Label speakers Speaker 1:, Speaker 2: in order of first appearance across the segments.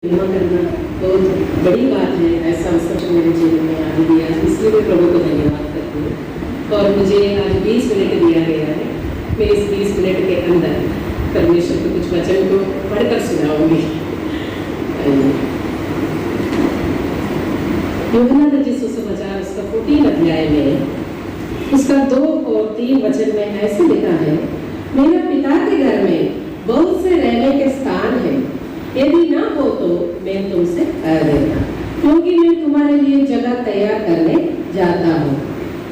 Speaker 1: सेवा करना बहुत बड़ी बात है। ऐसा अवसर मेरे जीवन में आज दिया, इसलिए मैं प्रभु को धन्यवाद करती हूँ। और मुझे आज 20 मिनट दिया गया है। मैं इस 20 मिनट के अंदर परमेश्वर के कुछ वचन को पढ़कर सुनाऊंगी। यूहन्ना रचित सुसमाचार उसका 14 अध्याय में उसका 2 और 3 वचन में ऐसे लिखा है, मेरे पिता के घर में बहुत से रहने के स्थान हैं, यदि ना हो तो मैं तुमसे कह देता, क्योंकि मैं तुम्हारे लिए जगह तैयार करने जाता हूँ।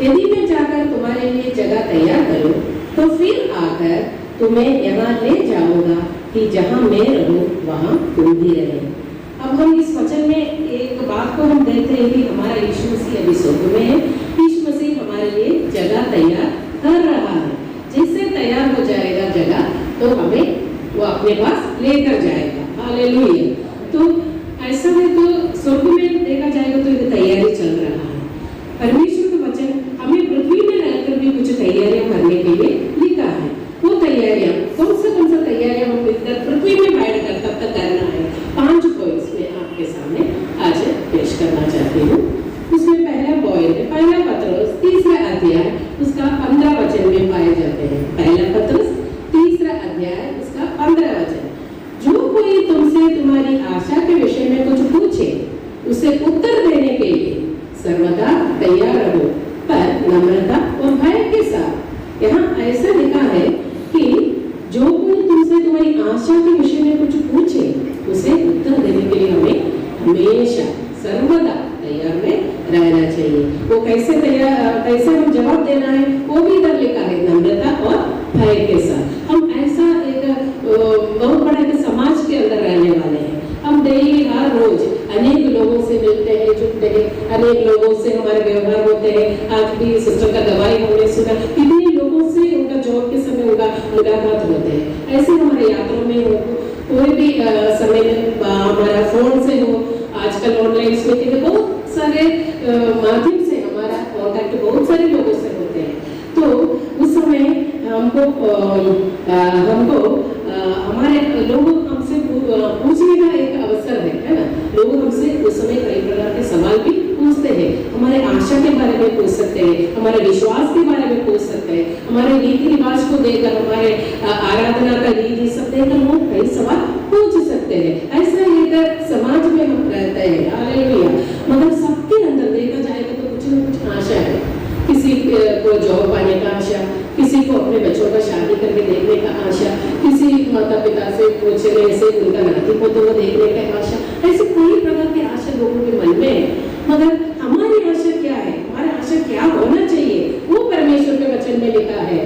Speaker 1: यदि मैं जाकर तुम्हारे लिए जगह तैयार करूँ तो फिर आकर तुम्हें यहाँ ले जाऊंगा कि जहाँ मैं रहूँ वहाँ तुम भी रहे। अब हम इस वचन में एक बात को हम देखते हैं कि हमारा यीशु मसीह अभी स्वर्ग में है। यीशु मसीह हमारे लिए जगह तैयार कर रहा है। जिससे तैयार हो जाएगा जगह तो हमें वो अपने पास लेकर जाएगा। हालेलुया। तो ऐसा है, तो स्वर्ग में देखा जाएगा तो एक तैयारी चल रहा है। परमेश्वर का वचन हमें पृथ्वी में रहकर भी कुछ तैयारियां करने के लिए लिखा है। वो तैयारियां कौन सा तैयारियां हम इधर पृथ्वी में बैठकर तब तक करना है। 5 पॉइंट्स में आपके सामने आज पेश करना चाहती हूँ। उसमें पहला पॉइंट है, पहला पत्रुस 3 अध्याय उसका 15 वचन में पाए जाते हैं। पहला पत्रुस 3 अध्याय उसका 15 वचन, जो कोई तुमसे तुम्हारी आशा के विषय में कुछ पूछे उसे उत्तर देने के लिए सर्वदा तैयार रहो, पर नम्रता और भय के साथ। यहाँ ऐसा लिखा है कि जो कोई तुमसे तुम्हारी आशा के विषय में कुछ पूछे उसे उत्तर देने के लिए हमें हमेशा सर्वदा तैयार में रहना चाहिए। वो कैसे हम जवाब देना है वो भी इधर लिखा है, नम्रता और भय के साथ। हम ऐसा एक बहुत बड़ा एक समाज के अंदर रहने वाले हैं। हम डेली हर रोज अनेक लोगों से मिलते हैं, जुड़ते हैं, अनेक लोगों से हमारे व्यवहार होते हैं। आज भी सिस्टर का गवाही हमने सुना, कितने लोगों से उनका जॉब के समय उनका मुलाकात होते हैं। ऐसे हमारे यात्रा में हो, कोई भी समय में हमारा फोन से हो, आजकल ऑनलाइन मीटिंग बहुत सारे माध्यम से हमारा कॉन्टैक्ट बहुत सारे लोगों से होते हैं। तो उस समय हमको हमारे लोग हमसे पूछने का एक अवसर है ना। लोग हमसे उस समय कई प्रकार के सवाल भी पूछते हैं। हमारे आशा के बारे में पूछ सकते हैं, हमारे विश्वास के बारे में पूछ सकते हैं, हमारे रीति रिवाज को देखकर, हमारे आराधना का रीति सब देखकर वो कई सवाल पूछ सकते हैं। ऐसा एक समाज में हम रहते हैं। हालेलुया। मगर सबके अंदर देखा जाएगा तो कुछ न कुछ आशा है। किसी को जॉब पाने का आशा, किसी को अपने बच्चों का शादी करके देखने का आशा, किसी माता पिता से पूछने से उनका नाती पोतों को देखने का आशा। ऐसे कई प्रकार की आशा लोगों के मन में है। मगर हमारी आशा क्या है, हमारा आशा क्या होना चाहिए, वो परमेश्वर के वचन में लिखा है।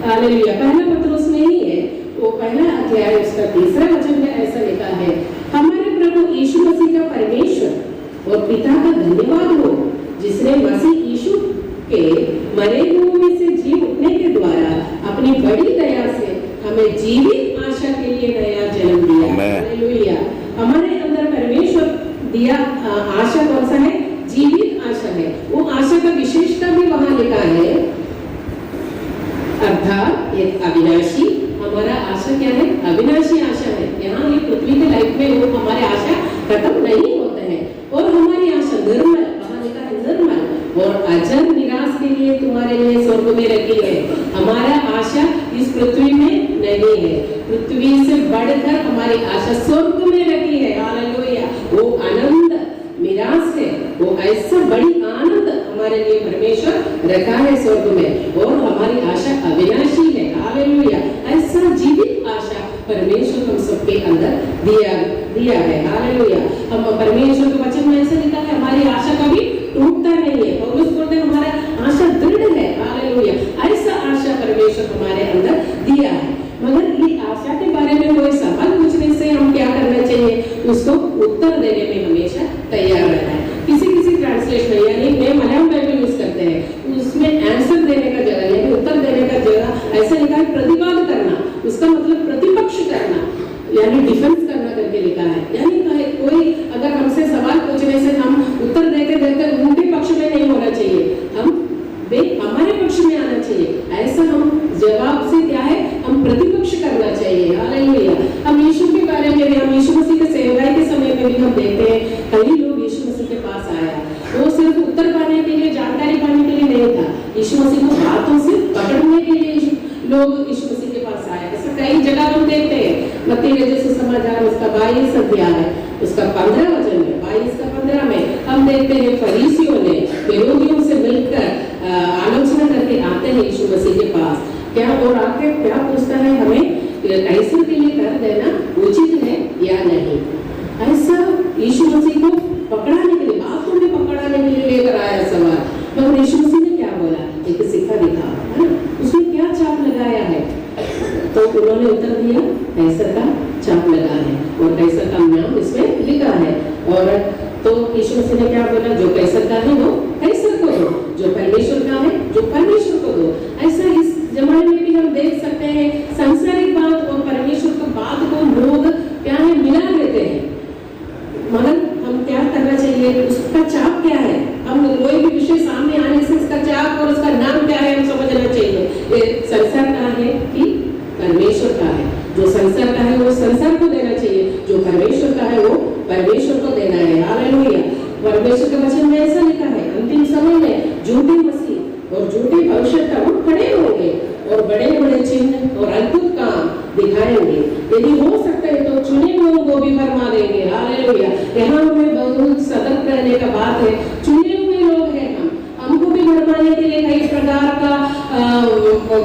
Speaker 1: हालेलुया। पहला पत्रुस में ही है, वो पहला अध्याय उसका 3 वचन में ऐसा लिखा है, हमारे प्रभु यीशु मसीह का परमेश्वर और पिता का धन्यवाद हो, जिसने मसीह यीशु के मरे हुओं में से जी उठने के द्वारा अपनी बड़ी दया से हमें जीवित आशा के लिए नया जन्म दिया। हालेलुया। हमारे अंदर परमेश्वर दिया आशा कौन सा है? जीवित आशा है। वो आशा का विशेषता भी वहां लिखा है, अर्थात एक अविनाशी। हमारा आशा क्या है? अविनाशी आशा है। यहाँ ये पृथ्वी के लाइफ में वो हमारे आशा खत्म नहीं होते हैं। और हमारी आशा निर्मल, वहां लिखा है निर्मल और अजर निराश के लिए तुम्हारे लिए स्वर्ग में रखी है। हमारा आशा इस पृथ्वी में नहीं है, पृथ्वी से बढ़कर हमारी आशा स्वर्ग में रखी है। हालेलुया। वो आनंद निराश है, वो ऐसा बड़ी आनंद हमारे लिए परमेश्वर रखा है स्वर्ग में। और हमारी आशा अविनाशी है। हालेलुया। ऐसा जीवित आशा परमेश्वर हम सबके अंदर दिया है। हालेलुया। हम परमेश्वर के वचन में ऐसा लिखा है, हमारी आशा कभी टूटता नहीं है। पौलुस बोलते हैं हमारा आशा दृढ़ है। हालेलुया। ऐसा आशा परमेश्वर हमारे अंदर दिया है। मगर ये आशा के बारे में कोई सवाल पूछने से हम क्या करना चाहिए? उसको उत्तर देने में हमेशा तैयार रहना है। किसी ट्रांसलेशन यानी मैं मलयालम बाइबल यूज करते हैं, उसमें आंसर देने का जगह यानी उत्तर देने का जगह ऐसा लिखा है प्रतिवाद करना। उसका मतलब प्रतिपक्ष करना यानी डिफेंस करना करके लिखा है। यानी कोई अगर हमसे सवाल पूछने से हम उत्तर देते देते उनके पक्ष में नहीं होना चाहिए, हमारे पक्ष में आना चाहिए। ऐसा हम जवाब से क्या है, हम प्रतिपक्ष करना चाहिए। हालेलुया। हम यीशु के बारे में, हम यीशु मसीह के सेवकाई के समय में में भी हम देखते हैं कई लोग यीशु मसीह के पास आया, वो सिर्फ उत्तर पाने के लिए, जानकारी पाने के लिए नहीं था, यीशु मसीह को बातों से पकड़ने के लिए लोग यीशु मसीह के पास आए। ऐसा कई जगह हम देखते हैं। मत्ती रचित सुसमाचार उसका 22 अध्याय है, उसका 15 वचन में, 22 का 15 में हम देखते हैं फरीसियों ने विरोधियों से मिलकर आलोचना करके आते हैं यीशु मसीह के पास, क्या और आके क्या पूछता है, हमें कैसर के लिए कर देना उचित है या नहीं। ऐसा यीशु मसीह को पकड़ाने के लिए, बातों में पकड़ाने के लिए लेकर आया सवाल। मगर यीशु मसीह ने क्या बोला, एक सिक्का दिखा, है ना, उसने क्या छाप लगाया है, तो उन्होंने उत्तर दिया कैसर का छाप लगा है और कैसर का नाम इसमें लिखा है। और तो यीशु मसीह ने क्या बोला, जो कैसर का है वो कैसर को दो, जो परमेश्वर का है जो परमेश्वर को दो। ऐसा इस जमाने में भी हम देख सकते हैं, सांसारिक बात और परमेश्वर की बात को लोग क्या है मिला लेते हैं। मगर हम क्या करना चाहिए, उसका चाप क्या है, हम कोई भी विषय सामने आने से उसका चाप और उसका नाम क्या है हम समझना चाहिए। ये संसार का है कि परमेश्वर का है, जो संसार का है वो संसार को देना चाहिए, जो परमेश्वर का है वो परमेश्वर को देना है। हालेलुया। परमेश्वर के वचन में ऐसा लिखा है, अंतिम समय में झूठे मसीह और झूठे भविष्यद्वक्ता वो खड़े होंगे और बड़े बड़े चिन्ह और अद्भुत काम दिखाएंगे, यदि हो सकता है तो चुने हुए को भी भरमा देंगे। हालेलुया। यहाँ हमें बहुत सतर्क रहने का बात है, चुने हुए लोग हैं हम, हमको भी भरमाने के लिए कई प्रकार का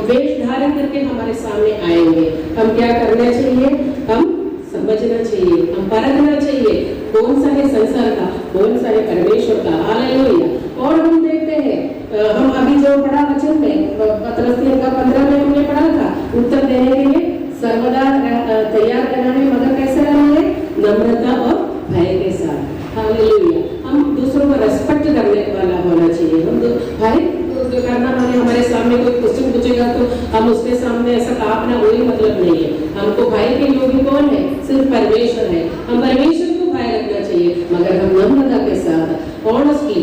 Speaker 1: वेश धारण करके हमारे सामने आएंगे। हम क्या करना चाहिए, हम समझना चाहिए, हम परखना चाहिए कौन सा है संसार का, कौन सा है परमेश्वर का। हालेलुया। और हम देखते हैं, हम अभी जो पढ़ा वचन में पतरस 3:15 में हमने पढ़ा था, उत्तर देने के लिए सर्वदा तैयार रहना है, मगर कैसे रहना है, नम्रता और भय के साथ। हालेलुया। हम दूसरों को रेस्पेक्ट करने वाला होना चाहिए। हम भय करना माने हमारे सामने कोई क्वेश्चन पूछेगा तो हम उसके सामने ऐसा कांपना, वही मतलब नहीं है। हमको भय के योग्य कौन है, सिर्फ परमेश्वर है। हम परमेश्वर को भय रखना चाहिए, मगर हम नम्रता के साथ, ऑनेस्टली,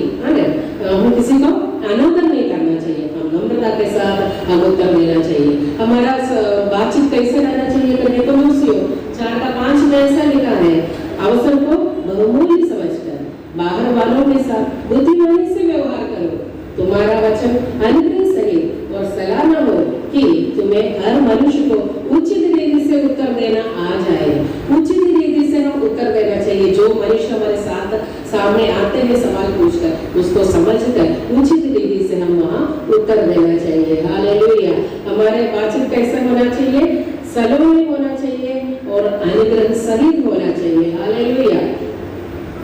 Speaker 1: हम किसी को अनादर नहीं करना चाहिए, हम नम्रता के साथ हम उत्तर देना चाहिए। हमारा बातचीत कैसे रहना चाहिए, करने को 4:5 में ऐसा लिखा है, अवसर को बहुमूल्य समझकर बाहर वालों के साथ बुद्धिमानी से व्यवहार करो, तुम्हारा वचन अनुग्रह सहित और सलाना हो कि तुम्हें हर मनुष्य को उचित रीति से उत्तर देना आ जाए। उचित रीति से हम उत्तर देना चाहिए। जो मनुष्य हमारे साथ सामने आते हैं सवाल पूछकर, उसको समझकर उचित रीति से हम वहाँ उत्तर देना चाहिए। हालेलुया। हमारे बातचीत कैसा होना चाहिए, सलोने होना चाहिए और अनुग्रह सहित होना चाहिए। हालेलुया।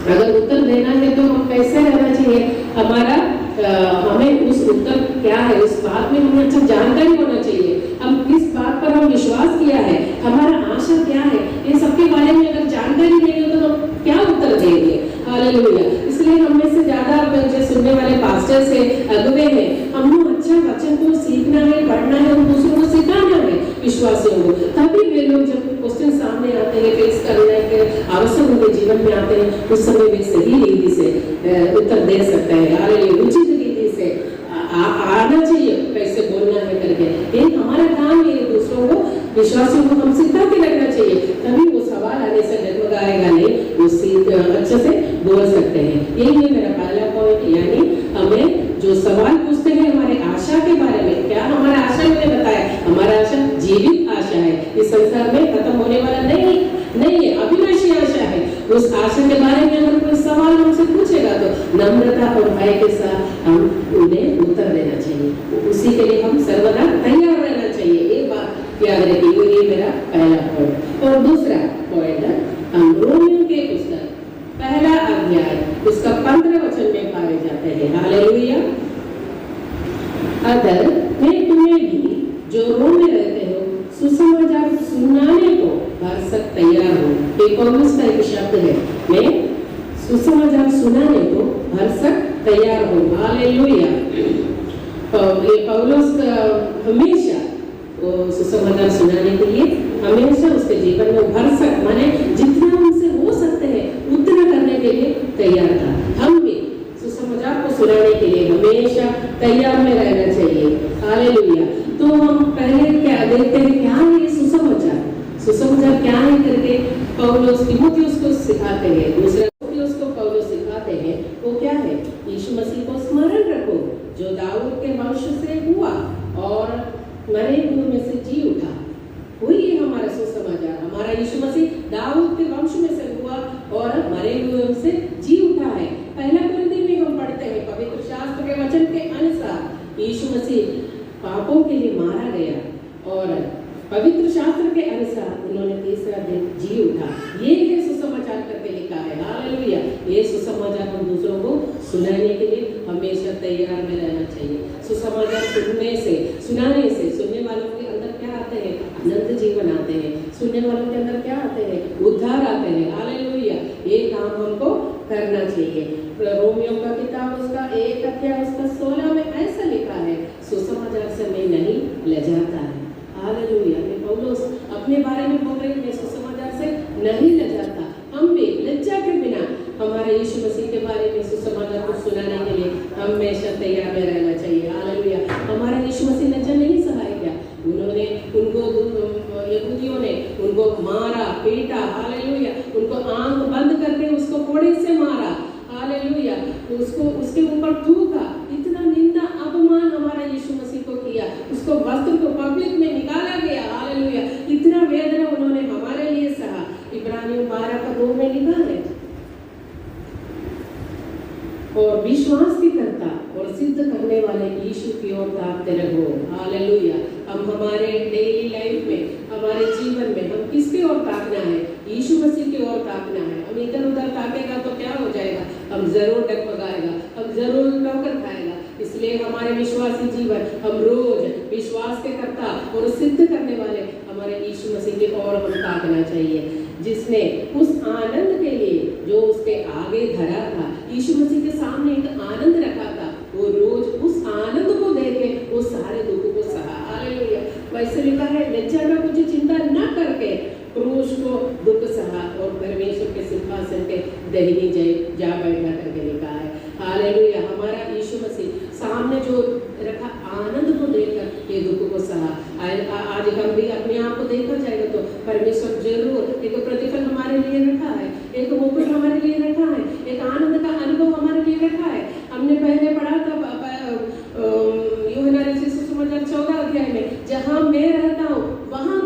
Speaker 1: अगर उत्तर देना है तो हम कैसे रहना चाहिए, हमारा हमें उस उत्तर क्या है, उस बात में हमें अच्छा जानकारी होना चाहिए। हम किस बात पर हम विश्वास किया है, हमारा आशा क्या है, ये सबके बारे में अगर जानकारी नहीं हो तो हम क्या उत्तर देंगे। हालेलुया। इसलिए हम में से ज्यादा जो सुनने वाले पास्टर से अगुवे हैं, हमको अच्छा वचन को सीखना है, पढ़ना है और दूसरों को सिखाना है विश्वासियों को। तभी वे लोग जब क्वेश्चन सामने आते हैं, फेस करने के अवसर उनके जीवन में आते हैं, उस समय वे सही रीति से उत्तर दे सकते हैं। हालेलुया। उचित रीति से आना चाहिए, कैसे बोलना है करके। ये हमारा काम है, दूसरों को, विश्वासियों को हम सिखा के रखना चाहिए, तभी वो सवाल आने से डगमगाएगा नहीं, वो अच्छे से बोल सकते हैं। यही है मेरा पहला पॉइंट, यानी हमें जो सवाल पूछते हैं हमारे आशा के बारे में, क्या हमारा आशा, मैंने बताया हमारा आशा जीवित आशा है, इस संसार में खत्म होने वाला नहीं है, अविनाशी आशा है। उस आशा के बारे में अगर कोई सवाल हमसे पूछेगा तो नम्रता और भय के साथ हम उन्हें उत्तर देना चाहिए। उसी के लिए हम सर्वदा तैयार रहना चाहिए। एक बात याद रखिए, ये मेरा पहला पॉइंट। और दूसरा पॉइंट है, हम रोमियो के पुस्तक 1 अध्याय उसका 15 वचन में पाए जाते हैं। हालेलुया। अगर मैं तुम्हें भी जो रोम में रहते हो सुसमाचार सुनाने को भरसक तैयार हूँ। ये पौलुस का एक शब्द है, मैं सुसमाचार सुनाने को भरसक तैयार हूँ। हालेलुया। ये पौलुस हमेशा सुसमाचार सुनाने के लिए हमेशा उसके जीवन में भरसक माने जितना उनसे हो सकते हैं उतना करने के लिए तैयार था। हम भी सुसमाचार को सुनाने के लिए हमेशा तैयार में रहना चाहिए। हालेलुया। तो हम पहले क्या देखते हैं, क्या है सुसमाचार, सुसमाचार क्या है करके पौलुस तीमुथियुस को सिखाते हैं, दूसरा तीमुथियुस को पौलुस सिखाते हैं, वो क्या है? यीशु मसीह को स्मरण रखो जो दाऊद के वंश से हुआ और मरे हुए में से जी उठा। वही है हमारा सुसमाचार। हमारा यीशु मसीह दाऊद के वंश में से हुआ और मरे हुए से जी उठा है। पहला कुरिन्थी में हम पढ़ते हैं, पवित्र शास्त्र के वचन के अनुसार यीशु मसीह पापों के लिए मारा गया और पवित्र शास्त्र के अनुसार उन्होंने तीसरा दिन जी उठा। ये है सुसमाचार करके लिखा है। हालेलुया। ये सुसमाचार हम दूसरों को सुनाने के लिए हमेशा तैयार में रहना चाहिए। सुसमाचार सुनने से, सुनाने से सुनने वालों के अंदर क्या आते हैं? अनंत जीवन आते हैं। सुनने वालों के अंदर क्या आते हैं? उद्धार आते हैं। हालेलुया। ये काम हमको करना चाहिए। रोमियो का किताब उसका 1 अध्याय उसका 16 में ऐसा लिखा है, सुसमाचार से मैं नहीं लजाता है। हालेलुया। पौलुस अपने बारे में बोल रहे हैं, सुसमाचार से नहीं लजाता। हम भी लज्जा के बिना हमारे यीशु मसीह के बारे में सुसमाचार को सुनाने के लिए हमेशा तैयार में रहना चाहिए। हालेलुया। हमारा यीशु मसीह लज्जा नहीं सहाय क्या? उन्होंने यहूदियों ने उनको मारा, पीटा। हालेलुया। उनको आंख बंद करके उसको कोड़े से मारा। हालेलुया। उसको उसके ऊपर थूका। इतना निंदा अपमान हमारा यीशु मसीह को किया। उसको वस्त्र को पब्लिक में निकाला गया। हालेलुया। इतना वेदना उन्होंने हमारे लिए सहा। इब्रानियों 12:2 में लिखा है, और विश्वास की करता और सिद्ध करने वाले यीशु की ओर ताकते रहो। हालेलुया। हम हमारे डेली लाइफ में, हमारे जीवन में हम किसकी ओर ताकना है? यीशु मसीह की ओर ताकना है। हम इधर उधर ताकेगा तो क्या हो जाएगा? हम जरूर डगमगाएगा, हम जरूर ठोकर खाएगा। इसलिए हमारे विश्वासी जीवन, हम रोज विश्वास के करता और सिद्ध करने वाले हमारे यीशु मसीह की ओर हम ताकना चाहिए, जिसने उस आनंद के लिए जो उसके आगे धरा था, यीशु मसीह के सामने एक आनंद रखा था, वो रोज उस आनंद को देके वो सारे दुखों को सहा। हालेलुया। वैसे लिखा है, लज्जा का कुछ चिंता न करके क्रूस को दुख सहा और परमेश्वर के सिंहासन के दाहिनी जा बैठा करके लिखा है। हालेलुया। हमारा यीशु मसीह सामने जो रखा आनंद को देखकर ये दुख को सहा। आज हम भी अपने आप को देखा जाएगा तो परमेश्वर जरूर एक प्रतिफल हमारे लिए रखा है, एक मुकुट हमारे लिए रखा है, एक आनंद का अनुभव हमारे लिए रखा है। हमने पहले पढ़ा था यूहन्ना रचित सुसमाचार 14 अध्याय में, जहाँ मैं रहता हूँ वहाँ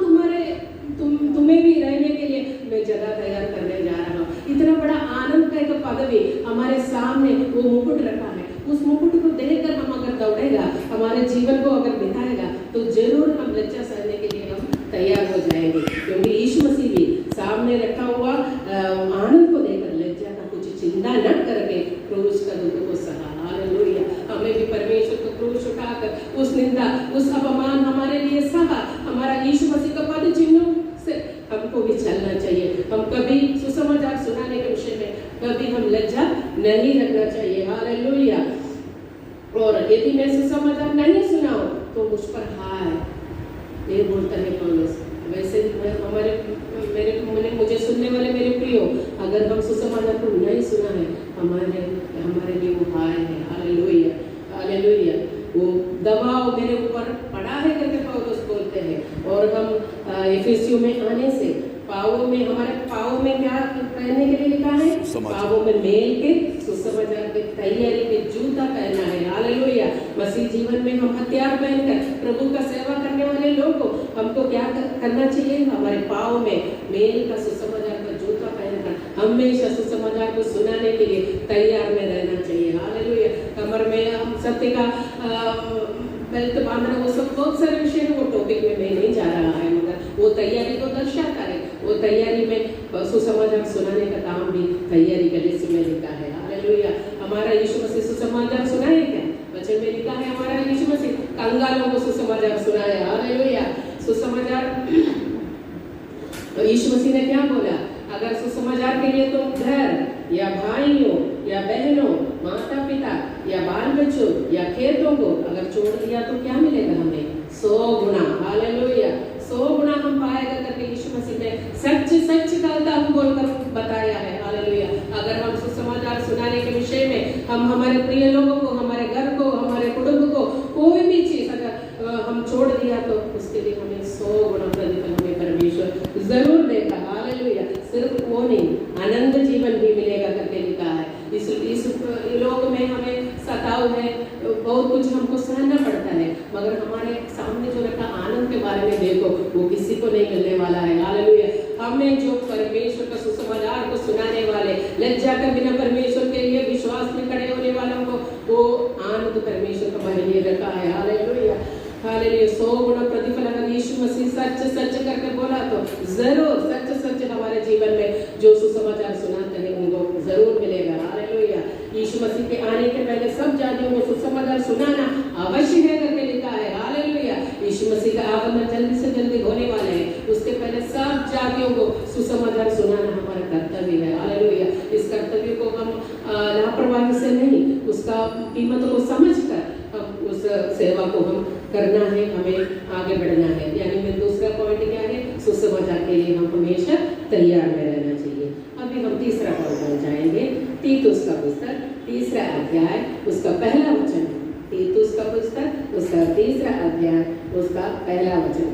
Speaker 1: तुम्हें भी रहने के लिए मैं जगह तैयार करने जा रहा हूँ। इतना बड़ा आनंद का एक पदवी हमारे सामने वो मुकुट रखा है। उस मुकुट को देखकर हम अगर दौड़ेगा, हमारे जीवन को अगर दिखाएगा तो जरूर हम लज्जा सहने के लिए हम तैयार हो जाएंगे, क्योंकि यीशु मसीह भी सामने रखा हुआ आनंद को देखकर लज्जा का कुछ चिंता न करके क्रूस का दुख को सहा। हालेलुया। हमें भी परमेश्वर को क्रूस उठाकर उस निंदा, उस अपमान हमारे लिए सहा। हमारा यीशु मसीह का पद चिन्हों से हमको भी चलना चाहिए। हम कभी सुसमाचार सुनाने के विषय में कभी हम लज्जा नहीं रखना चाहिए। हालेलुया। और यदि मैं सुसमाचार नहीं सुनाऊं तो मुझ पर हाय, ये बोलता है पौलुस। वैसे मुझे सुनने वाले मेरे प्रियो, अगर हम सुसमाचार को नहीं सुना है, हमारे लिए वो हाय है। हालेलुया। हालेलुया। वो दबाव मेरे ऊपर पड़ा है करके पौलुस बोलते हैं। और हम इफिसियों में आने से पाँवों में, हमारे पाँवों में क्या पहनने के लिए लिखा है? पाँवों में मेल के सुसमाचार के तैयारी के जूता पहनना है। हालेलुया। मसीह जीवन में हम हथियार पहनकर प्रभु का सेवा करने वाले लोग को हमको क्या करना चाहिए? हमारे पाँव में मेल का सुसमाचार का जूता पहनकर हमेशा सुसमाचार को सुनाने के लिए तैयार में रहना चाहिए। हालेलुया। कमर में हम सत्य का बेल्ट बांधना, वो सब बहुत सारे विषय, वो टॉपिक में मैं नहीं जा रहा है, मगर वो तैयारी को दर्शाता है। वो तैयारी में सुसमाचार सुनाने का काम भी तैयारी का लिस्ट में लिखा है। हालेलुया। हमारा यीशु मसीह सुसमाचार सुनाए क्या? वचन में लिखा है हमारा यीशु मसीह कंगालों को सुसमाचार सुनाया। हालेलुया। सुसमाचार यीशु मसीह ने क्या बोला? अगर सुसमाचार के लिए तुम घर या भाइयों या बहनों, माता पिता या बाल बच्चों या खेतों को अगर छोड़ दिया तो क्या मिलेगा हमें? 100 गुना। हालेलुया। 100 गुना हम पाएगा करके यीशु मसीह ने सच सच कहता हम बोलकर बताया है। हालेलुया। अगर हम सुसमाचार सुनाने के विषय में हम हमारे प्रिय लोगों को, हमारे घर को, हमारे कुटुंब को कोई भी चीज अगर हम छोड़ दिया तो उसके लिए हमें 100 गुना प्रतिफल हमें परमेश्वर जरूर देगा। हालेलुया। सिर्फ नहीं, आनंद जीवन भी मिलेगा करके लिखा है। इस लोक में हमें सताव है, बहुत कुछ हमको सहना पड़ता है, मगर हमारे सामने जो रखा आनंद के बारे में देखो, वो किसी को नहीं मिलने वाला है। हालेलुया। हमें जो परमेश्वर का सुसमाचार को सुनाने वाले, लज्जा कर बिना परमेश्वर के लिए विश्वास में खड़े होने वालों को वो आनंद परमेश्वर का हमारे लिए रखा है। Hallelujah, hallelujah. 100 गुना प्रतिफल अगर यीशु मसीह सच सच करके बोला तो जरूर सच सच हमारे जीवन में जो सुसमाचार सुनाते हैं उनको जरूर मिलेगा। हालेलुया। यीशु मसीह के आने के पहले सब जातियों को सुसमाचार सुनाना अवश्य है करके लिखा है। हालेलुया। यीशु मसीह का आगमन जल्दी से जल्दी होने वाला है, उसके पहले सब जातियों को सुसमाचार सुनाना हमारा कर्तव्य है। हालेलुया। इस कर्तव्य को हम लापरवाही से नहीं, उसका कीमत को समझकर उस सेवा को हम करना है, हमें आगे बढ़ना है। यानी मेरा दूसरा पॉइंट क्या है, सुसमाचार के लिए हम हमेशा तैयार में रहना चाहिए। अभी हम तीसरा पॉइंट पर जाएंगे। तीतुस का पुस्तक 3रा अध्याय उसका पहला वचन। तीतुस का पुस्तक उसका 3रा अध्याय उसका पहला वचन।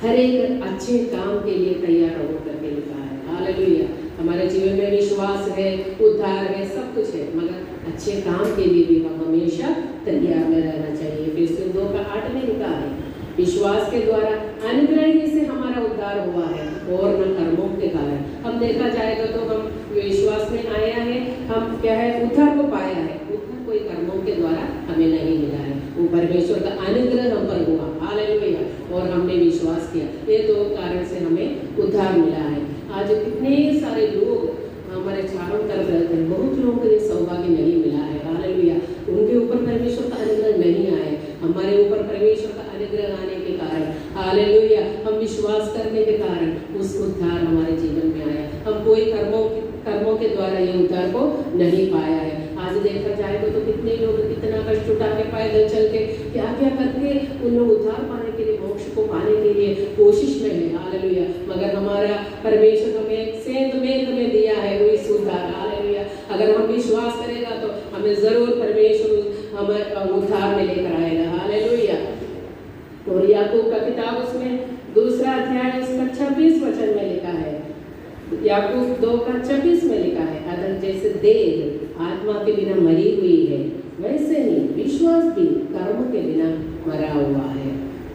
Speaker 1: हर एक अच्छे काम के लिए तैयार हो करके लिखा है। हालेलुया। हमारे जीवन में विश्वास है, उद्धार है, सब कुछ है, मगर अच्छे काम के लिए भी हम हमेशा तैयार में रहना चाहिए। फिर 2:8 में लिखा है, विश्वास के द्वारा अनुग्रह ही से हमारा उद्धार हुआ है और न कर्मों के कारण। हम देखा जाएगा तो हम विश्वास में आया है, हम क्या है, उद्धार को पाया है। उद्धार कोई कर्मों के द्वारा हमें नहीं मिला है, वो परमेश्वर का अनुग्रह हम पर हुआ। हालेलुया। और हमने विश्वास किया, ये 2 कारण से हमें उद्धार मिला है। आज कितने सारे लोग हमारे चारों तरफ रहते हैं, बहुत लोगों को ये सौभाग्य नहीं मिला है। हालेलुया। उनके ऊपर परमेश्वर का अनुग्रह नहीं आया, हमारे ऊपर परमेश्वर का अनुग्रह आने के कारण, हालेलुया, हम विश्वास करने के कारण उस उद्धार हमारे जीवन में आया। हम कोई कर्मों के द्वारा ये उद्धार को नहीं पाया है। आज देखा जाएगा तो कितने लोग कितना कष्ट उठा के पैदल चल के क्या क्या करके उन लोग उद्धार पाने के लिए, मोक्ष को पाने के लिए कोशिश में है। हालेलुया। मगर हमारा परमेश्वर हमें सेंध में दिया है वो इस उद्धार। हालेलुया। अगर हम विश्वास करेगा तो हमें जरूर परमेश्वर हमें उद्धार में लेकर आएगा। हालेलुया। और याकूब का किताब उसमें 2रा अध्याय उसका 26 वचन में लिखा है। याकूब 2:26 में लिखा है, अगर जैसे देह आत्मा के बिना मरी हुई है, वैसे ही विश्वास भी कर्म के बिना मरा हुआ है।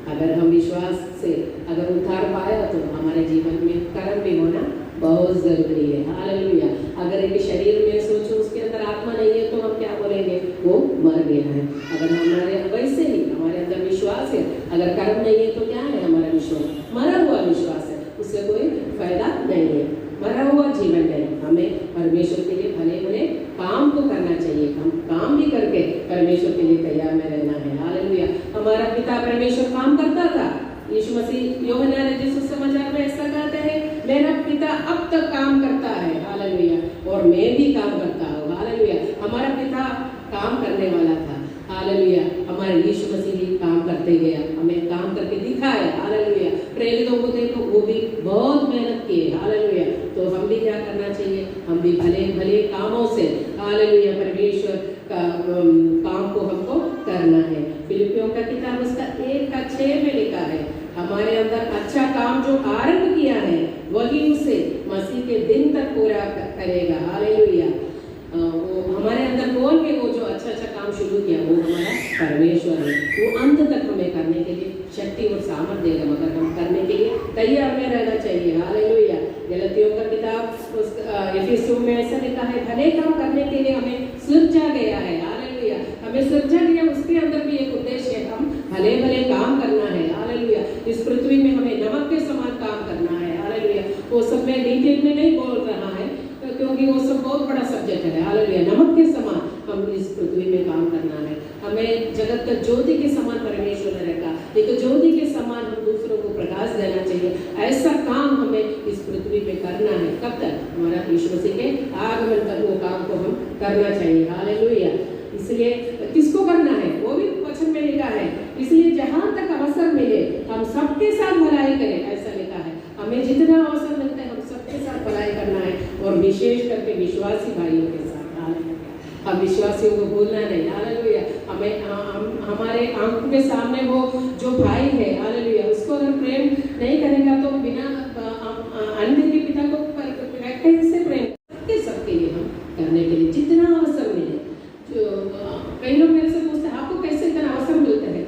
Speaker 1: अगर हम विश्वास से अगर उद्धार पाया तो हमारे जीवन में कर्म भी होना बहुत जरूरी है। हालेलुया। अगर एक शरीर में सोचो उसके अंदर आत्मा नहीं है तो हम क्या बोलेंगे, वो मर गया है। अगर हमारे वैसे ही हमारे अंदर विश्वास है, अगर कर्म नहीं है तो क्या है, हमारा विश्वास मरा हुआ विश्वास है, उससे कोई फायदा नहीं है, मरा हुआ जीवन है। हमें परमेश्वर के लिए भले भले काम को करना चाहिए, हम काम भी करके परमेश्वर के लिए तैयार में रहना है। हालेलुया। हमारा पिता परमेश्वर काम करता था। यीशु मसीह यूहन्ना ने सुसमाचार में ऐसा कहते हैं, मेरा पिता अब तक काम करता है। हालेलुया। और मैं भी काम करता हूँ। हालेलुया। हमारा पिता काम करने वाला था। हालेलुया। हमारे यीशु मसीह भी काम करते गया, हमें काम करके दिखाया। हालेलुया। प्रेरितों को देखो, वो भी बहुत मेहनत किए। हालेलुया। तो हम भी क्या करना चाहिए, हम भी भले भले कामों से, हालेलुया, परमेश्वर का काम को हमको करना है। फिलिपियों का किताब उसका 1:6 में लिखा है, हमारे अंदर अच्छा काम जो आरंभ किया है वही उसे मसीह के दिन तक पूरा करेगा। हालेलुया। वो हमारे अंदर कौन है, वो जो अच्छा काम शुरू किया वो हमारा परमेश्वर है। वो अंत तक हमें करने के लिए शक्ति और सामर्थ देगा, मगर हम करने के लिए तैयार में रहना चाहिए। हालेलुया। गलतियों का किताब उस एफिसियों में ऐसा लिखा है, भले काम करने के लिए हमें सृजा गया है। हालेलुया। हमें सृजा गया, उसके अंदर भी एक उद्देश्य है, हम भले भले काम करना है। हालेलुया। इस पृथ्वी में हमें नमक के समान काम करना है। हालेलुया। वो सब मैं डिटेल में नहीं बोल रहा है क्योंकि वो सब बहुत बड़ा सब्जेक्ट है। हालेलुया। नमक के समान हम इस पृथ्वी में काम करना है। हमें जगत का ज्योति के समान परमेश्वर ने रखा, एक ज्योति के समान हम दूसरों को प्रकाश देना चाहिए। ऐसा काम हमें इस पृथ्वी पे करना है। कब तक, हमारा यीशु मसीह के आगमन तक वो काम को हम करना चाहिए। हालेलुया। इसलिए किसको करना है, वो भी वचन में लिखा है, इसलिए जहाँ तक अवसर मिले हम सबके साथ भलाई करें, ऐसा लिखा है। हमें जितना अवसर मिलता है हम सबके साथ भलाई करना है, और विशेष करके विश्वासी भाइयों के साथ। हालेलुया। हम विश्वासियों को भूलना नहीं। हालेलुया। हमें हमारे आंखों के सामने वो जो भाई है, हालेलुया, उसको अगर प्रेम नहीं करेगा तो बिना अन्य के पिता को कैसे प्रेम सबके सबके लिए हम करने के लिए जितना अवसर मिले। जो कई लोग मेरे से पूछते हैं आपको कैसे इतना अवसर मिलता है?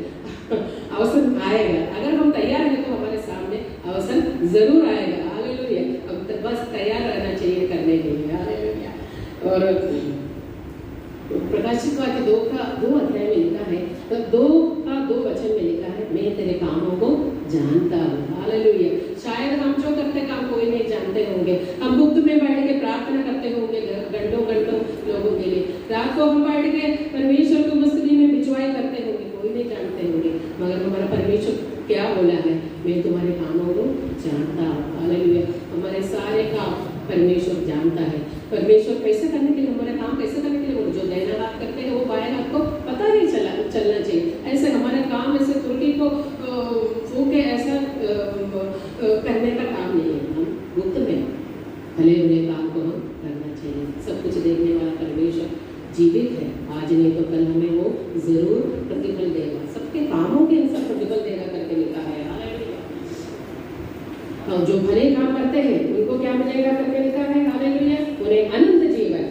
Speaker 1: अवसर आएगा, अगर हम तैयार हैं तो हमारे सामने अवसर जरूर आएगा। हालेलुया। अब बस तैयार रहना चाहिए करने के लिए। हालेलुया। और प्रकाशित वाक्य 2 अध्याय में लिखा है, तो 2 वचन में लिखा है, मैं तेरे कामों को जानता हूँ। हालेलुया। शायद हम जो करते काम कोई नहीं जानते होंगे, हम गुप्त में बैठ के प्रार्थना करते होंगे घंटों घंटों लोगों के लिए, रात को हम बैठ के परमेश्वर को मस्ती में बिचवाई करते होंगे, कोई नहीं जानते होंगे, मगर हमारा परमेश्वर क्या बोला है, मैं तुम्हारे कामों को जानता हूँ। हालेलुया। हमारे सारे काम परमेश्वर जानता है। परमेश्वर कैसे करने के लिए, हमारे काम कैसे करने के लिए, वो जो देना हाथ करते हैं वो बाएं हाथ को पता नहीं चलना चाहिए। ऐसे हमारे काम ऐसे तुर्की को फूके ऐसा करने का काम नहीं है। हम गुप्त में भले भले काम को हम करना चाहिए। सब कुछ देखने वाला परमेश्वर जीवित है, आज नहीं तो कल हमें वो जरूर प्रतिफल देगा, सबके कामों के अनुसार प्रतिफल देगा करके लिखा है। और जो भले काम करते हैं उनको क्या मिलेगा करके लिखा है। हालेलुया। उन्हें अनंत जीवन,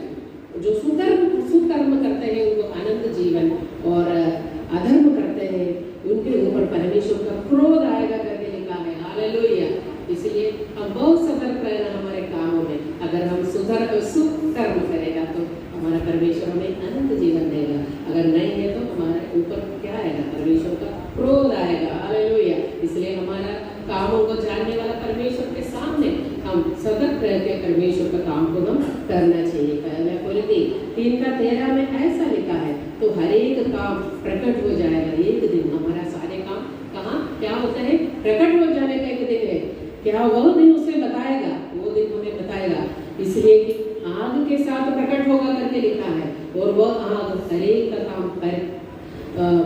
Speaker 1: जो सुकर्म करते हैं उनको अनंत जीवन, और अधर्म करते हैं उनके ऊपर परमेश्वर का क्रोध आएगा करके लिखा है। हालेलुया। इसलिए हम बहुत सतर्क रहना हमारे कामों में। अगर हम सुकर्म करेगा तो हमारा परमेश्वर हमें अनंत जीवन देगा, अगर नहीं है तो हमारे ऊपर क्या आएगा, परमेश्वर का क्रोध आएगा। हालेलुया। इसलिए हमारा कामों को जानने वाला परमेश्वर के सामने हम सतर्क रह के परमेश्वर का काम को हम करना चाहिए। पहला कोरिन्थी 3:13 में ऐसा लिखा है, तो हर एक काम प्रकट हो जाएगा एक दिन। हमारा सारे काम कहाँ क्या होता है, प्रकट हो जाने का एक दिन है। क्या वह दिन उसे बताएगा, वो दिन हमें बताएगा, इसलिए कि आग के साथ प्रकट होगा करके लिखा है, और वह आग हर एक का काम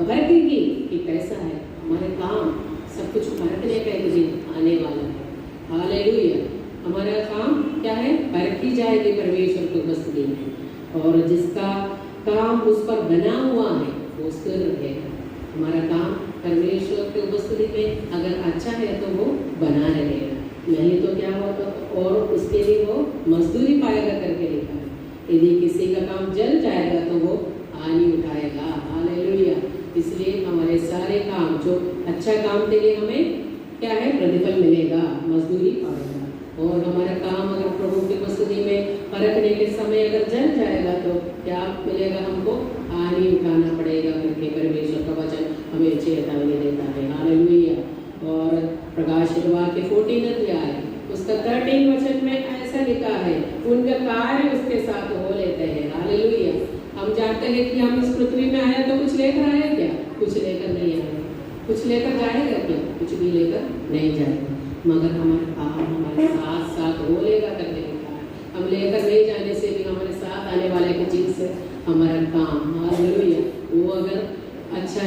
Speaker 1: परखेगी कि कैसा है। हमारे काम सब कुछ परखने का एक दिन आने वाला है। हालेलुया। हमारा काम क्या है, परखी जाएगी परमेश्वर की उपस्थिति में, और जिसका काम उस पर बना हुआ है वो स्थिर रहेगा। हमारा काम परमेश्वर की उपस्थिति में अगर अच्छा है तो वो बना रहेगा, नहीं तो क्या होगा, और उसके लिए वो मजदूरी पाएगा करके लिखा है। यदि किसी का काम जल जाएगा तो वो आनी उठाएगा। हालेलुया। इसलिए हमारे सारे काम जो अच्छा काम के लिए हमें क्या है, प्रतिफल मिलेगा, मजदूरी पाएगा। और हमारा काम अगर प्रभु की उपस्थिति में परखने के समय अगर जल जाएगा तो क्या मिलेगा, हमको आनी उठाना पड़ेगा करके परमेश्वर का वचन हमें चेतावनी देता है। हालेलुया। और प्रकाशित वाक्य 14 अध्याय उसका 13 वचन में ऐसा लिखा है, उनका कार्य उसके साथ हो लेते हैं। हालेलुया। हम जानते हैं कि हम इस पृथ्वी में आया तो कुछ लेकर आए क्या, कुछ लेकर नहीं आए। कुछ लेकर जाएगा क्या, कुछ भी लेकर नहीं जाएगा, मगर हमारा काम हमारे साथ साथ हो लेगा करके लिखा है। हम लेकर नहीं जाने से भी हमारे साथ आने वाले की चीज से हमारा काम, हालेलुया, वो अगर अच्छा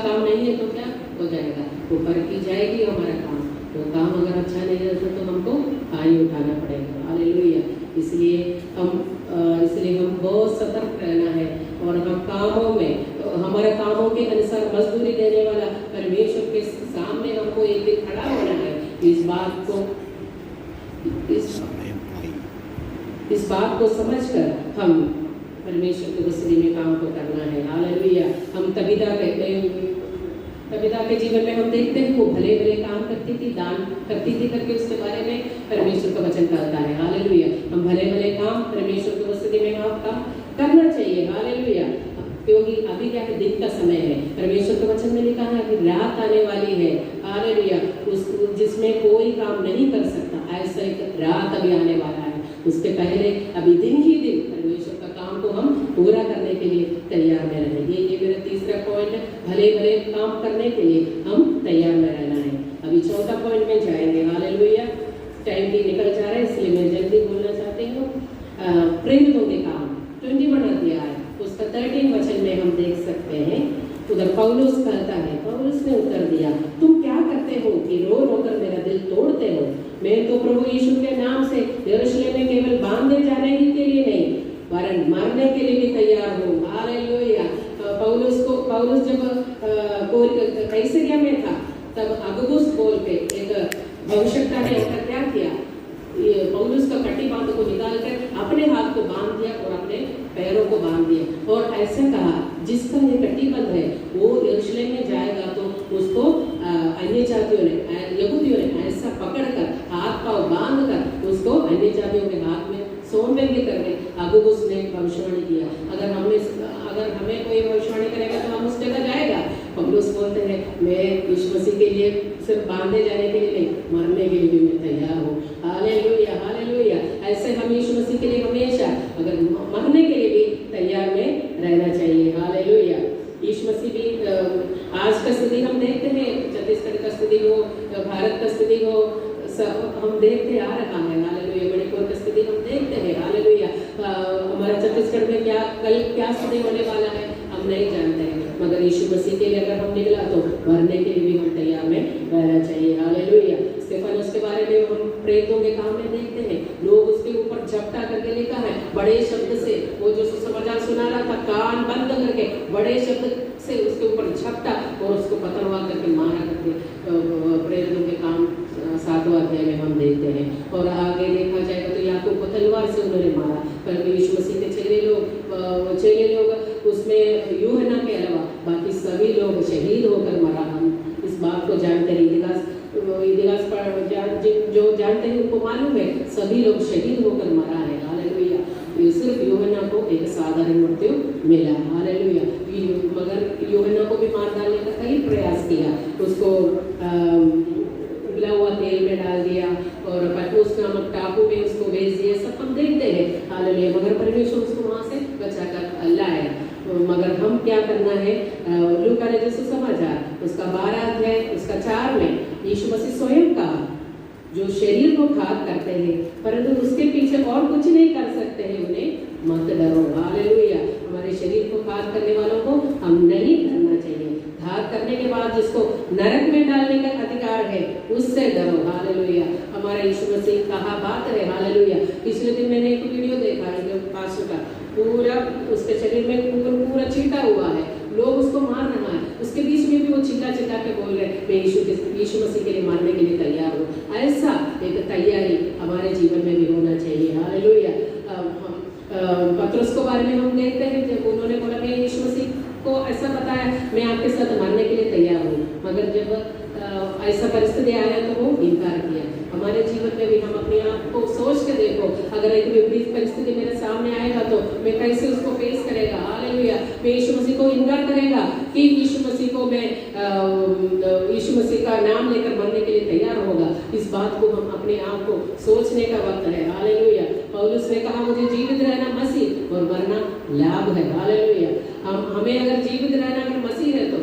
Speaker 1: काम नहीं है तो क्या हो जाएगा, वो परखी जाएगी हमारा काम। वो काम अगर अच्छा नहीं रहता तो हमको हानि उठाना पड़ेगा। हालेलुया। इसलिए हम बहुत सतर्क रहना है, और हम कामों में हमारे कामों के अनुसार मजदूरी देने वाला परमेश्वर के सामने हमको एक दिन खड़ा होना है। इस बात को समझकर हम परमेश्वर की उपस्थिति में काम को करना है। हालेलुया। हम तबीता के जीवन में हम देखते हैं वो भले भले काम करती थी, दान करती थी करके उसके बारे में परमेश्वर का वचन कहता है। हालेलुया। हम भले भले काम परमेश्वर की उपस्थिति में काम करना चाहिए। हालेलुया। क्योंकि अभी क्या है, दिन का समय है, परमेश्वर के वचन में लिखा है कि रात आने वाली है। हालेलुया। जिसमें कोई काम नहीं कर सकता, ऐसा एक रात अभी आने वाला है। उसके पहले अभी दिन ही दिन परमेश्वर का काम को हम पूरा करने के लिए तैयार में रहेंगे। ये मेरा तीसरा पॉइंट है, भले भले काम करने के लिए हम तैयार में रहना है। अभी चौथा पॉइंट में जाएंगे। हालेलुया। टाइम भी निकल जा रहा है, इसलिए मैं जल्दी बोलना चाहती हूँ। प्रेरितों के काम 21 अध्याय उसका 13 वचन में हम देख सकते हैं, उधर पौलुस कहता है, पौलुस ने उत्तर दिया, तुम क्या करते हो कि रो रो कर मेरा दिल तोड़ते हो? मैं तो प्रभु यीशु के नाम से यरूशलेम में केवल बांधे जाने ही के लिए नहीं, वरन मरने के लिए भी तैयार हूँ। हालेलुया। पौलुस जब कैसरिया में था तब अगबुस बोल के एक भविष्यवक्ता ने उनका क्या किया, ये पौलुस का कटी बांध को निकाल कर अपने हाथ को बांध दिया और अपने पैरों को बांध दिया और ऐसे कहा, जिसका ये कटी बंध है वो यरूशलेम में जाएगा तो उसको अन्य जातियों ने, यहूदियों ने ऐसा पकड़कर हाथ पांव बांध कर उसको अन्य जातियों के हाथ में सौंपेंगे करके अगबुस ने भविष्यवाणी किया। अगर हमें कोई भविष्यवाणी करेगा तो हम उस जगह जाएगा। पौलुस बोलते हैं, मैं यीशु मसीह के लिए सिर्फ बांधे जाने के लिए नहीं, मरने के लिए भी मैं तैयार हूँ। Hallelujah, hallelujah. ऐसे हम यीशु मसीह के लिए हमेशा अगर मरने के लिए भी तैयार में रहना चाहिए। हालेलुया। यीशु मसीह भी आज का स्थिति हम देखते हैं, छत्तीसगढ़ का स्थिति हो, भारत का स्थिति हो, हम देखते आ रहा है। हालेलुया। मणिपुर की स्थिति हम देखते हैं। हालेलुया। हमारे छत्तीसगढ़ में कल क्या स्थिति होने वाला है हम नहीं जानते हैं, मगर यीशु मसीह के लिए अगर हम निकला तो मरने के लिए भी हम तैयार में रहना चाहिए। हालेलुया। स्तेफनोस के बारे में हम प्रेतों के काम में देखते हैं, लोग उसके ऊपर झपटा करके लिखा है बड़े शब्द से, वो जो सुसमाचार सुना रहा था कान बंद करके बड़े शब्द से उसके ऊपर झपटा और उसको पथरवाह करके मारा करके प्रेतों के काम 7वां अध्याय में हम देखते हैं। और आगे देखा जाएगा तो याकूब को तलवार से उन्होंने मारा, पर यीशु मसीह के चेले लोग उसमें यूहन्ना के अलावा बाकी सभी लोग शहीद होकर मरा। हम इस बात को जानते हैं, इतिहास पर जो जानते हैं उनको मालूम है सभी लोग शहीद होकर मरा है। हालेलुया। सिर्फ यूहन्ना को एक साधारण मृत्यु मिला। हालेलुया। मगर यूहन्ना को भी मार डालने का कई प्रयास किया, उसको उबला हुआ तेल में डाल दिया और पतमुस नामक टापू में उसको भेज दिया, सब हम देखते हैं। हालेलुया। मगर परमेश्वर उसको वहाँ से बचाकर लाया। मगर हम क्या करना है, लूका ने जैसे सुसमाचार उसका 12 अध्याय उसका 4 में यीशु मसीह स्वयं कहा, जो शरीर को घात करते हैं परंतु उसके पीछे और कुछ नहीं कर सकते हैं, उन्हें मत डरो। हालेलुया। हमारे शरीर को घात करने वालों को हम नहीं डरना चाहिए। घात करने के बाद जिसको नरक में डालने का अधिकार है उससे डरो। हालेलुया। हमारा यीशु मसीह कहा बात है। हालेलुया। पिछले दिन मैंने एक वीडियो देखा है पास्टर का, पूरा उसके शरीर में पूरा चीटा हुआ है, लोग उसको मार रहा है, उसके बीच में भी वो चिल्ला चिल्ला के बोल रहे हैं मैं यीशु मसीह के लिए मारने के लिए तैयार हूँ। ऐसा एक तैयारी हमारे जीवन में भी होना चाहिए। हालेलुया। पतरस के बारे में हम देखते हैं, जब उन्होंने बोला मैं यीशु मसीह को ऐसा बताया मैं आपके साथ मरने के लिए तैयार हूँ, मगर जब ऐसा परिस्थिति आया तो वो इनकार किया। हमारे जीवन में भी हम अपने आप को सोच के देखो, अगर एक विपरीत परिस्थिति मेरे सामने आएगा तो मैं कैसे उसको फेस करेगा। हालेलुया। मैं यीशु मसीह को इनकार करेगा कि यीशु मसीह को मैं यीशु मसीह का नाम लेकर मरने के लिए तैयार होगा। इस बात को हम अपने आप को सोचने का वक्त है। हालेलुया। पौलुस ने कहा मुझे जीवित रहना मसीह और मरना लाभ है। हालेलुया। हमें अगर जीवित रहना अगर मसीह है तो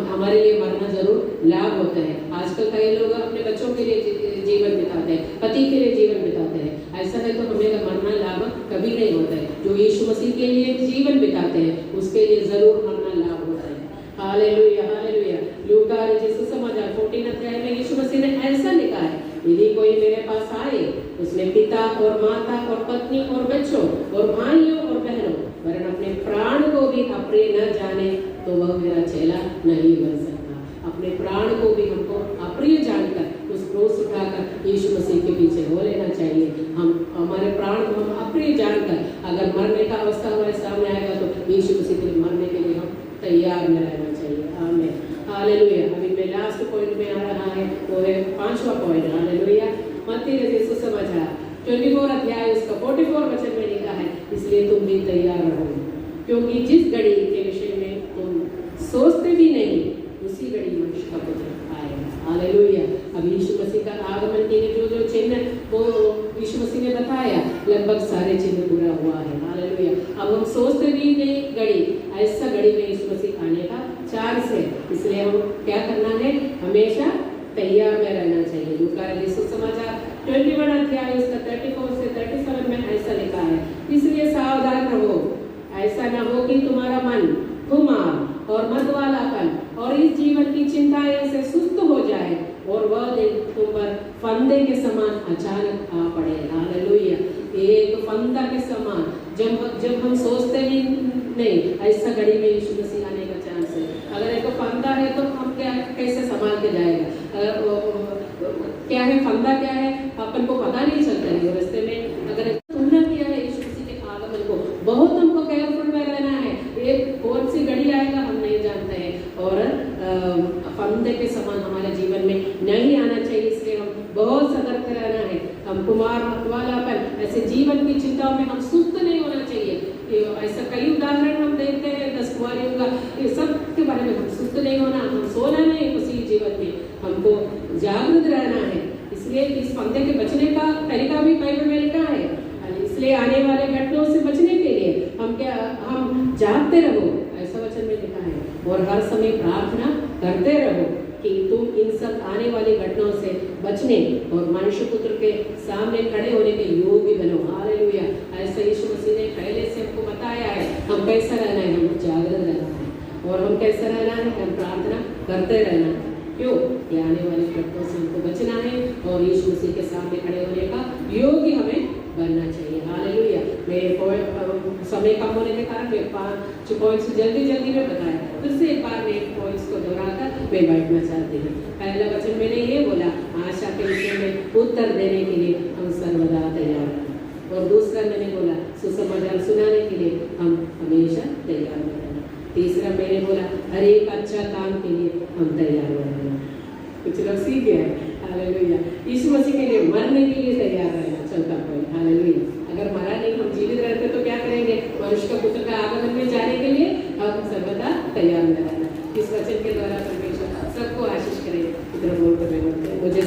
Speaker 1: हमारे लिए मरना जरूर लाभ होता है। आजकल कई लोग अपने बच्चों के लिए जीवन बिताते हैं, पति के लिए जीवन बिताते हैं, ऐसा है तो हमें मरना लाभ कभी नहीं होता है। जो यीशु मसीह के लिए जीवन बिताते हैं उसके लिए जरूर मरना लाभ होता है। हालेलुया। हालेलुया। लूका ने जैसे समाचार 14 अध्याय में यीशु मसीह ने ऐसा लिखा है, यदि कोई मेरे पास आए उसमें पिता और माता और पत्नी और बच्चों और भाइयों और बहनों वरन अपने प्राण को भी अप्रिय न जाने तो वह मेरा चेला नहीं बन सकता। अपने प्राण को भी हमको अप्रिय जानकर उस क्रूस उठाकर यीशु मसीह के पीछे हो लेना चाहिए। हम हमारे प्राण को हम अप्रिय जानकर अगर मरने का अवस्था हमारे सामने आएगा तो यीशु मसीह के मरने के लिए हम तैयार में रहना चाहिए। आमीन। हालेलुया। अभी मैं लास्ट पॉइंट में आ रहा है, वो है 5वां पॉइंट। हालेलुया। मत्ती रचित सुसमाचार 24 अध्याय उसका 44 वचन में लिखा है, इसलिए तुम भी तैयार रहो, क्योंकि जिस घड़ी के विषय में तुम सोचते भी नहीं उसी घड़ी मनुष्य का पुत्र आएगा। हालेलुया। अब यीशु मसीह का आगमन के लिए जो चिन्ह वो यीशु मसीह ने बताया, लगभग सारे चिन्ह पूरा हुआ है। हालेलुया। अब हम सोचते भी नहीं घड़ी, ऐसा घड़ी में यीशु मसीह आने का चांस है, इसलिए हम क्या करना है, हमेशा तैयार में रहना चाहिए। लूका ने सुसमाचार 21 अध्याय उसका 34 से 37 में ऐसा लिखा है, इसलिए सावधान रहो, ऐसा न हो कि तुम्हारा मन खुमार और मतवालापन और इस जीवन की चिंताएं से सुस्त हो जाए और वह दिन तुम पर फंदे के समान अचानक आ पड़े। हालेलुया। एक फंदा के समान जब हम सोचते भी नहीं, ऐसा घड़ी में यीशु मसीह आने का चांस है। अगर एक फंदा है तो हम क्या कैसे संभाल के जाएगा। क्या है फंदा, क्या है अपन को पता नहीं चलता है। रास्ते में अगर तुलना किया है यीशु मसीह के आगमन को, बहुत हमको केयरफुल में रहना है। एक कौन सी घड़ी आएगा हम नहीं जानते हैं, और फंदे के समान हमारे जीवन में नहीं आना चाहिए। इसलिए हम बहुत सतर्क रहना है। हम कुमार मतवालापन, ऐसे जीवन की चिंताओं में हम सुस्त नहीं होना चाहिए। ऐसा कई उदाहरण हम देखते हैं 10 कुमारियों का, ये सब के बारे में हम सुस्त नहीं होना, हम सोना नहीं उसी जीवन में, हमको जागरूक रहना है। इसलिए इस फंदे के बचने का तरीका भी बाइबल में लिखा है। इसलिए आने वाले घटनाओं से बचने के लिए हम जागते रहो, ऐसा वचन में लिखा है, और हर समय प्रार्थना करते रहो कि तुम इन सब आने वाली घटनाओं से बचने और मनुष्य पुत्र के सामने खड़े होने के योग्य बनो। हालेलुया। ऐसा यीशु मसीह ने पहले से हमको बताया है। हम कैसा रहना है, हम जागृत रहना है, और हम कैसा रहना है, हम प्रार्थना करते रहना है। क्यों? ये आने वाली घटनाओं से हमको बचना है और यीशु मसीह के सामने खड़े होने का योग्य हमें बनना चाहिए। हालेलुया। मेरे समय कम होने के कारण मैं 5 पॉइंट्स जल्दी में बताया, फिर से एक बार मैं पॉइंट्स को दोहराकर मैं बैठना चाहती हूँ। पहला वचन मैंने ये बोला, आशा के विषय में उत्तर देने के लिए हम सर्वदा तैयार हैं, और दूसरा मैंने बोला सुसमाचार सुनाने के लिए हम हमेशा तैयार रहना। तीसरा मैंने बोला हर एक अच्छा काम के लिए हम तैयार रहना। कुछ लोग सीख गए। हालेलुया। यीशु मसीह के लिए मरने के लिए तैयार रहना, चौथा पॉइंट। हालेलुया। अगर मरा नहीं, हम जीवित रहते तो क्या करेंगे? मनुष्य का पुत्र का आगमन में जाने के लिए हम सर्वदा तैयार रहना। इस वचन के द्वारा परमेश्वर सबको आशीष करे। इतना बोलकर मैं मुझे